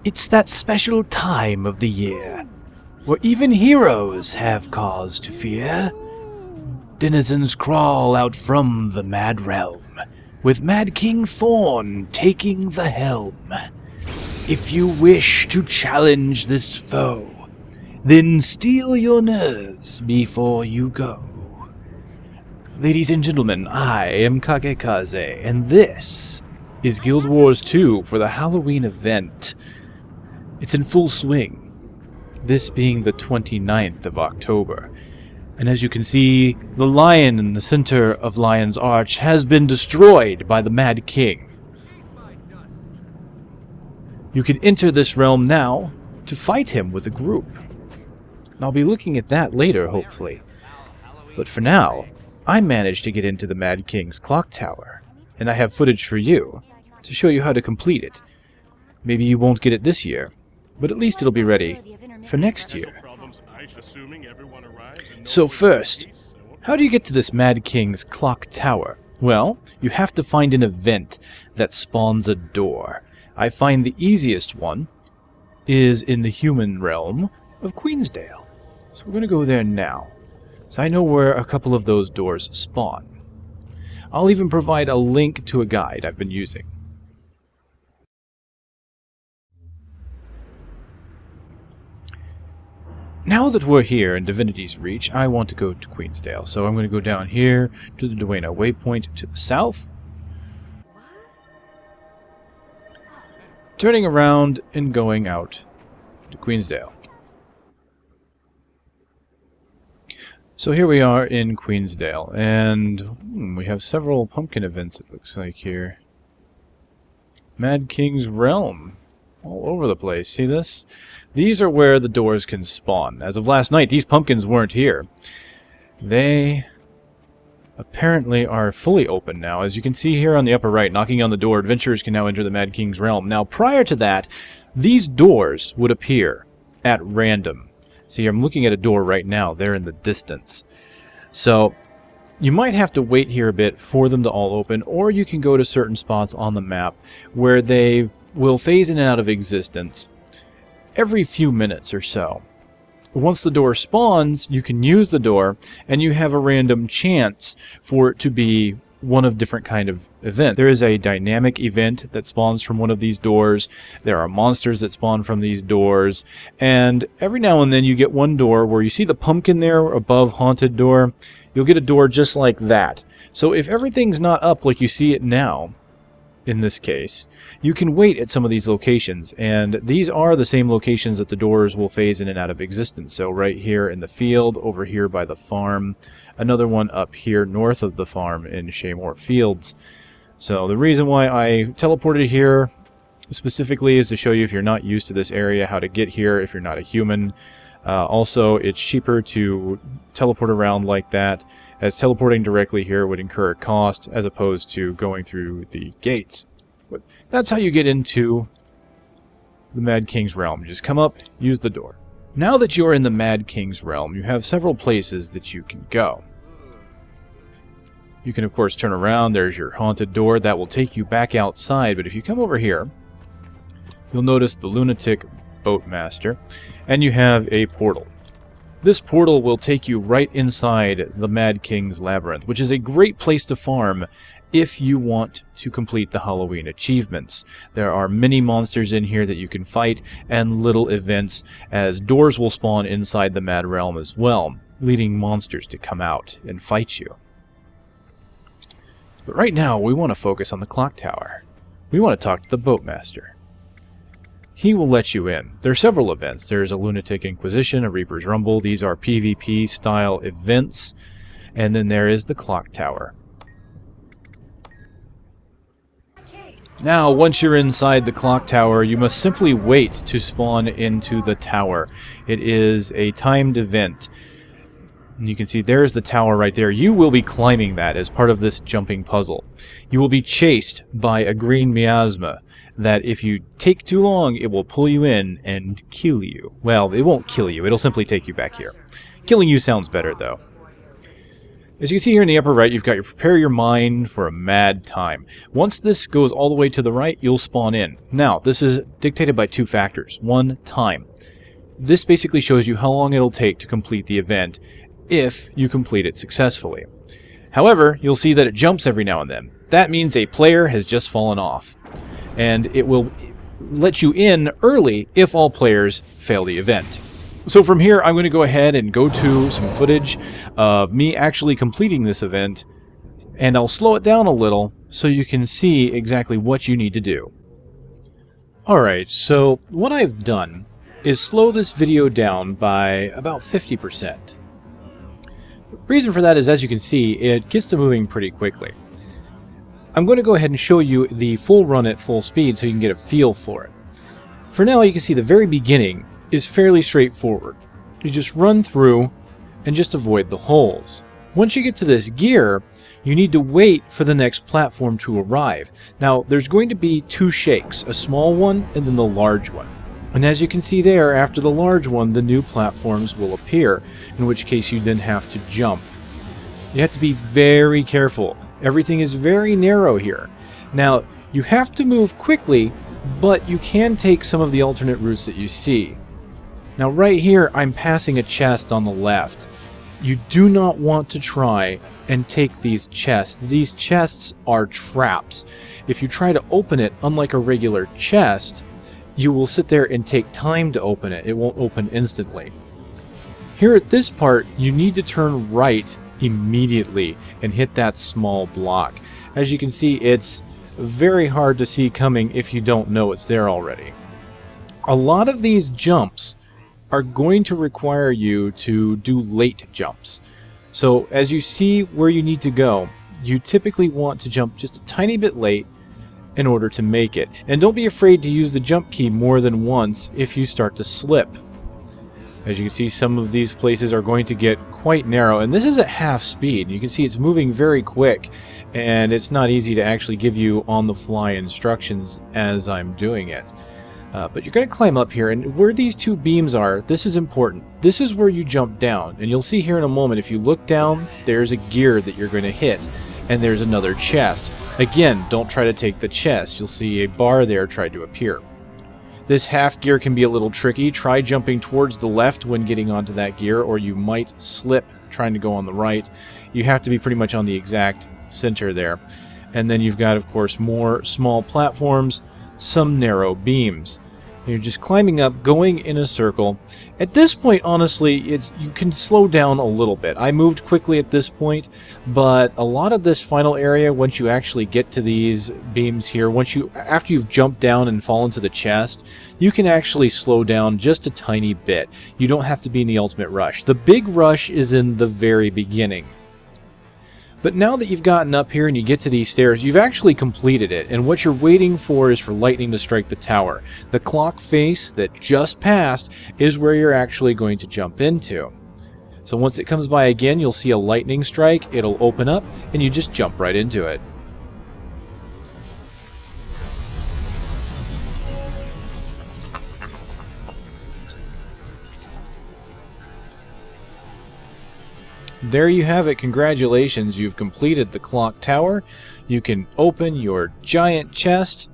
It's that special time of the year where even heroes have cause to fear. Denizens crawl out from the Mad Realm, with Mad King Thorn taking the helm. If you wish to challenge this foe, then steel your nerves before you go. Ladies and gentlemen, I am KageKaze, and this is Guild Wars 2 for the Halloween event. It's in full swing, this being the 29th of October. And as you can see, the lion in the center of Lion's Arch has been destroyed by the Mad King. You can enter this realm now to fight him with a group. And I'll be looking at that later, hopefully. But for now, I managed to get into the Mad King's clock tower, and I have footage for you to show you how to complete it. Maybe you won't get it this year, but at least it'll be ready for next year. So first, how do you get to this Mad King's clock tower? Well, you have to find an event that spawns a door. I find the easiest one is in the human realm of Queensdale. So we're going to go there now. So I know where a couple of those doors spawn. I'll even provide a link to a guide I've been using. Now that we're here in Divinity's Reach, I want to go to Queensdale. So I'm going to go down here to the Duena Waypoint to the south. Turning around and going out to Queensdale. So here we are in Queensdale, and we have several pumpkin events, it looks like here. Mad King's Realm, all over the place. See this? These are where the doors can spawn. As of last night, these pumpkins weren't here. They apparently are fully open now. As you can see here on the upper right, knocking on the door, adventurers can now enter the Mad King's Realm. Now, prior to that, these doors would appear at random. See, I'm looking at a door right now. They're in the distance. So, you might have to wait here a bit for them to all open, or you can go to certain spots on the map where they will phase in and out of existence every few minutes or so. Once the door spawns, you can use the door, and you have a random chance for it to be one of different kind of event. There is a dynamic event that spawns from one of these doors. There are monsters that spawn from these doors, and every now and then you get one door where you see the pumpkin there above Haunted Door. You'll get a door just like that. So if everything's not up like you see it now, in this case, you can wait at some of these locations, and these are the same locations that the doors will phase in and out of existence. So right here in the field, over here by the farm, another one up here north of the farm in Shaymore Fields. So the reason why I teleported here specifically is to show you, if you're not used to this area, how to get here if you're not a human. Also, it's cheaper to teleport around like that, as teleporting directly here would incur a cost as opposed to going through the gates. But that's how you get into the Mad King's Realm. Just come up, use the door. Now that you're in the Mad King's Realm, you have several places that you can go. You can, of course, turn around. There's your Haunted Door. That will take you back outside. But if you come over here, you'll notice the Lunatic Boatmaster, and you have a portal. This portal will take you right inside the Mad King's Labyrinth, which is a great place to farm if you want to complete the Halloween achievements. There are many monsters in here that you can fight, and little events, as doors will spawn inside the Mad Realm as well, leading monsters to come out and fight you. But right now, we want to focus on the clock tower. We want to talk to the Boatmaster. He will let you in. There are several events. There's a Lunatic Inquisition, a Reaper's Rumble. These are PvP style events. And then there is the clock tower. Now, once you're inside the clock tower, you must simply wait to spawn into the tower. It is a timed event. And you can see there's the tower right there. You will be climbing that as part of this jumping puzzle. You will be chased by a green miasma that if you take too long, it will pull you in and kill you. Well, it won't kill you. It'll simply take you back here. Killing you sounds better, though. As you can see here in the upper right, you've got your prepare your mind for a mad time. Once this goes all the way to the right, you'll spawn in. Now, this is dictated by two factors. One, time. This basically shows you how long it'll take to complete the event if you complete it successfully. However, you'll see that it jumps every now and then. That means a player has just fallen off. And it will let you in early if all players fail the event. So from here, I'm going to go ahead and go to some footage of me actually completing this event, and I'll slow it down a little so you can see exactly what you need to do. Alright, so what I've done is slow this video down by about 50%. The reason for that is, as you can see, it gets to moving pretty quickly. I'm going to go ahead and show you the full run at full speed so you can get a feel for it. For now, you can see the very beginning is fairly straightforward. You just run through and just avoid the holes. Once you get to this gear, you need to wait for the next platform to arrive. Now, there's going to be two shakes, a small one and then the large one. And as you can see there, after the large one, the new platforms will appear, in which case you then have to jump. You have to be very careful. Everything is very narrow here. Now, you have to move quickly, but you can take some of the alternate routes that you see. Now right here, I'm passing a chest on the left. You do not want to try and take these chests. These chests are traps. If you try to open it, unlike a regular chest, you will sit there and take time to open it. It won't open instantly. Here at this part, you need to turn right immediately and hit that small block. As you can see, it's very hard to see coming if you don't know it's there already. A lot of these jumps are going to require you to do late jumps. So as you see where you need to go, you typically want to jump just a tiny bit late in order to make it. And don't be afraid to use the jump key more than once if you start to slip. As you can see, some of these places are going to get quite narrow, and this is at half speed. You can see it's moving very quick, and it's not easy to actually give you on-the-fly instructions as I'm doing it. But you're going to climb up here, and where these two beams are, this is important. This is where you jump down, and you'll see here in a moment, if you look down, there's a gear that you're going to hit, and there's another chest. Again, don't try to take the chest. You'll see a bar there try to appear. This half gear can be a little tricky. Try jumping towards the left when getting onto that gear, or you might slip trying to go on the right. You have to be pretty much on the exact center there. And then you've got, of course, more small platforms, some narrow beams. You're just climbing up, going in a circle. At this point, honestly, you can slow down a little bit. I moved quickly at this point, but a lot of this final area, once you actually get to these beams here, after you've jumped down and fallen to the chest, you can actually slow down just a tiny bit. You don't have to be in the ultimate rush. The big rush is in the very beginning. But now that you've gotten up here and you get to these stairs, you've actually completed it, and what you're waiting for is for lightning to strike the tower. The clock face that just passed is where you're actually going to jump into. So once it comes by again, you'll see a lightning strike, it'll open up, and you just jump right into it. There you have it. Congratulations, you've completed the clock tower. You can open your giant chest.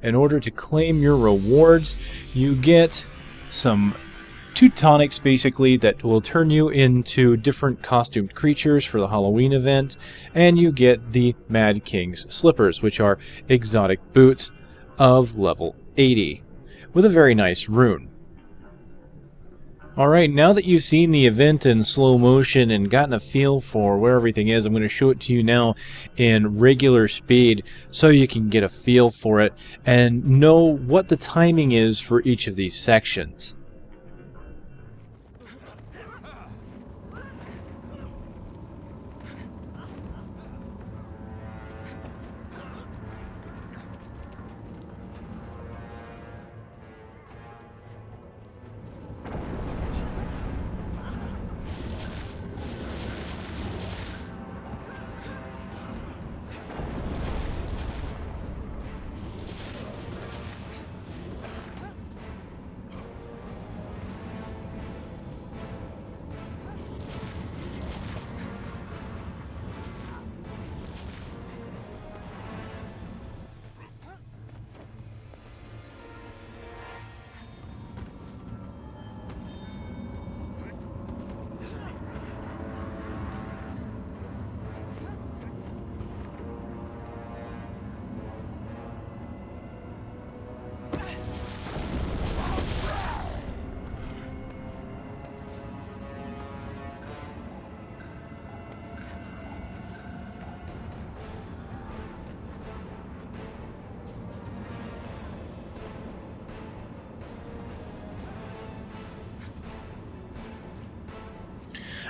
In order to claim your rewards, you get some Teutonics basically that will turn you into different costumed creatures for the Halloween event, and you get the Mad King's slippers, which are exotic boots of level 80 with a very nice rune. Alright, now that you've seen the event in slow motion and gotten a feel for where everything is, I'm going to show it to you now in regular speed so you can get a feel for it and know what the timing is for each of these sections.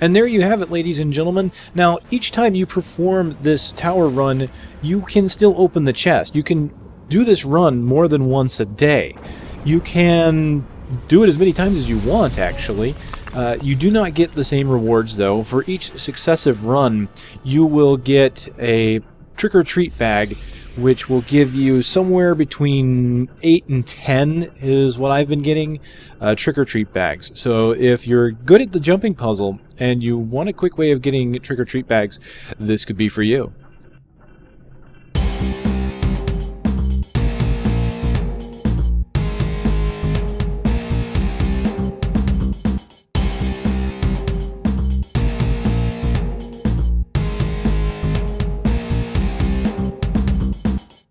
And there you have it, ladies and gentlemen. Now, each time you perform this tower run, you can still open the chest. You can do this run more than once a day. You can do it as many times as you want, actually. You do not get the same rewards, though. For each successive run, you will get a trick-or-treat bag, which will give you somewhere between 8 and 10 is what I've been getting, trick-or-treat bags. So if you're good at the jumping puzzle and you want a quick way of getting trick-or-treat bags, this could be for you.